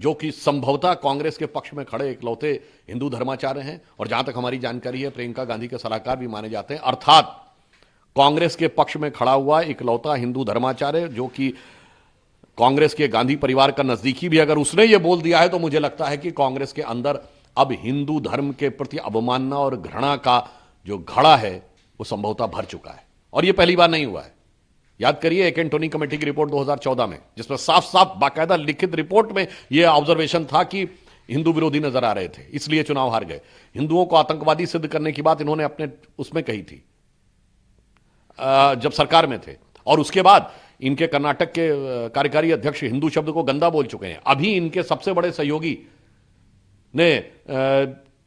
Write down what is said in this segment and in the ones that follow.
जो कि संभवतः कांग्रेस के पक्ष में खड़े इकलौते हिंदू धर्माचार्य हैं और जहां तक हमारी जानकारी है प्रियंका गांधी के सलाहकार भी माने जाते हैं, अर्थात कांग्रेस के पक्ष में खड़ा हुआ इकलौता हिंदू धर्माचार्य जो कि कांग्रेस के गांधी परिवार का नजदीकी भी अगर उसने ये बोल दिया है तो मुझे लगता है कि कांग्रेस के अंदर अब हिंदू धर्म के प्रति अवमानना और घृणा का जो घड़ा है वो संभवतः भर चुका है। और ये पहली बार नहीं हुआ है। याद करिए एक एंटोनी कमेटी की रिपोर्ट 2014 में, जिसमें साफ साफ बाकायदा लिखित रिपोर्ट में यह ऑब्जर्वेशन था कि हिंदू विरोधी नजर आ रहे थे, इसलिए चुनाव हार गए। हिंदुओं को आतंकवादी सिद्ध करने की बात इन्होंने अपने उसमें कही थी जब सरकार में थे, और उसके बाद इनके कर्नाटक के कार्यकारी अध्यक्ष हिंदू शब्द को गंदा बोल चुके हैं। अभी इनके सबसे बड़े सहयोगी ने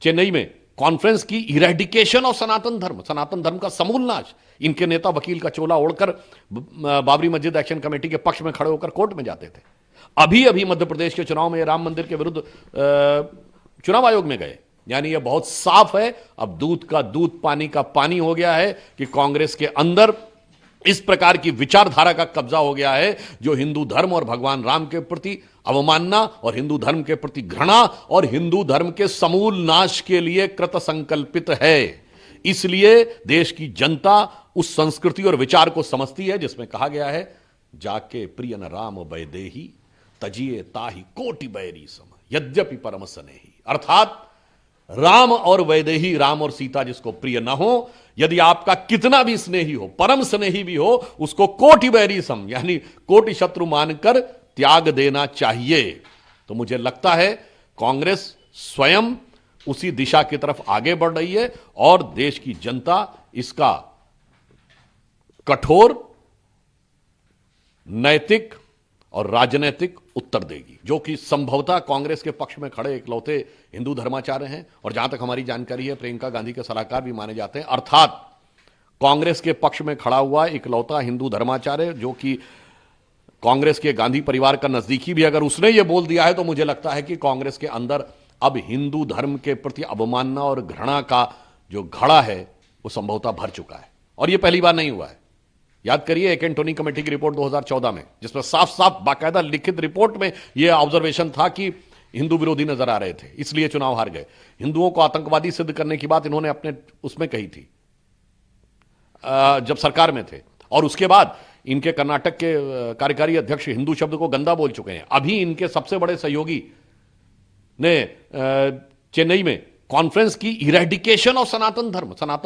चेन्नई में कॉन्फ्रेंस की इरेडिकेशन ऑफ सनातन धर्म का समूल नाश। इनके नेता वकील का चोला ओढ़कर बाबरी मस्जिद एक्शन कमेटी के पक्ष में खड़े होकर कोर्ट में जाते थे। अभी अभी मध्य प्रदेश के चुनाव में राम मंदिर के विरुद्ध चुनाव आयोग में गए। यानी यह बहुत साफ है, अब दूध का दूध पानी का पानी हो गया है कि कांग्रेस के अंदर इस प्रकार की विचारधारा का कब्जा हो गया है जो हिंदू धर्म और भगवान राम के प्रति अवमानना और हिंदू धर्म के प्रति घृणा और हिंदू धर्म के समूल नाश के लिए कृत संकल्पित है। इसलिए देश की जनता उस संस्कृति और विचार को समझती है जिसमें कहा गया है, जाके प्रिय न राम वैदेही तजिए ताहि कोटि बैरी सम यद्यपि परम स्नेही। अर्थात राम और वैदेही, राम और सीता जिसको प्रिय न हो, यदि आपका कितना भी स्नेही हो, परम स्नेही भी हो, उसको कोटि बैरी सम यानी कोटि शत्रु मानकर त्याग देना चाहिए। तो मुझे लगता है कांग्रेस स्वयं उसी दिशा की तरफ आगे बढ़ रही है और देश की जनता इसका कठोर नैतिक और राजनीतिक उत्तर देगी, जो कि संभवतः कांग्रेस के पक्ष में खड़े इकलौते हिंदू धर्माचार्य हैं और जहां तक हमारी जानकारी है प्रियंका गांधी के सलाहकार भी माने जाते हैं। अर्थात कांग्रेस के पक्ष में खड़ा हुआ इकलौता हिंदू धर्माचार्य जो कि कांग्रेस के गांधी परिवार का नजदीकी भी अगर उसने ये बोल दिया है तो मुझे लगता है कि कांग्रेस के अंदर अब हिंदू धर्म के प्रति अवमानना और घृणा का जो घड़ा है वो संभवतः भर चुका है। और यह पहली बार नहीं हुआ है। याद करिए एक एंटोनी कमेटी की रिपोर्ट 2014 में, जिसमें साफ साफ बाकायदा लिखित रिपोर्ट में यह ऑब्जर्वेशन था कि हिंदू विरोधी नजर आ रहे थे, इसलिए चुनाव हार गए। हिंदुओं को आतंकवादी सिद्ध करने की बात इन्होंने अपने उसमें कही थी जब सरकार में थे, और उसके बाद इनके कर्नाटक के कार्यकारी अध्यक्ष हिंदू शब्द को गंदा बोल चुके हैं। अभी इनके सबसे बड़े सहयोगी ने चेन्नई में कॉन्फ्रेंस की इरेडिकेशन ऑफ सनातन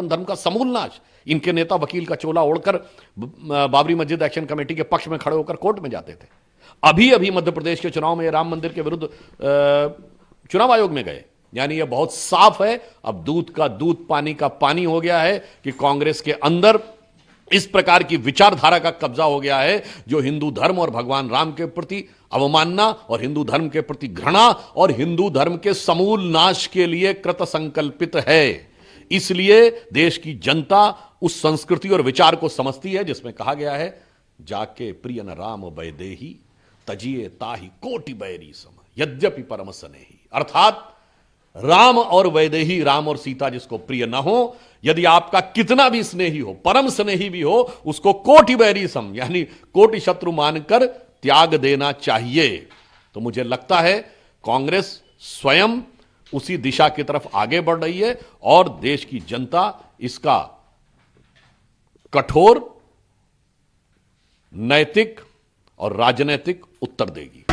धर्म का समूल नाश। इनके नेता वकील का चोला ओढ़कर बाबरी मस्जिद एक्शन कमेटी के पक्ष में खड़े होकर कोर्ट में जाते थे। अभी अभी मध्य प्रदेश के चुनाव में राम मंदिर के विरुद्ध चुनाव आयोग में गए। यानी यह बहुत साफ है, अब दूध का दूध पानी का पानी हो गया है कि कांग्रेस के अंदर इस प्रकार की विचारधारा का कब्जा हो गया है जो हिंदू धर्म और भगवान राम के प्रति अवमानना और हिंदू धर्म के प्रति घृणा और हिंदू धर्म के समूल नाश के लिए कृत संकल्पित है। इसलिए देश की जनता उस संस्कृति और विचार को समझती है जिसमें कहा गया है, जाके प्रिय न राम वैदेही तजिए ताहि कोटि बैरी सम यद्यपि परम स्नेही। अर्थात राम और वैदेही, राम और सीता जिसको प्रिय न हो, यदि आपका कितना भी स्नेही हो, परम स्नेही भी हो, उसको कोटि बैरी सम यानी कोटि शत्रु मानकर त्याग देना चाहिए। तो मुझे लगता है कांग्रेस स्वयं उसी दिशा की तरफ आगे बढ़ रही है और देश की जनता इसका कठोर नैतिक और राजनीतिक उत्तर देगी।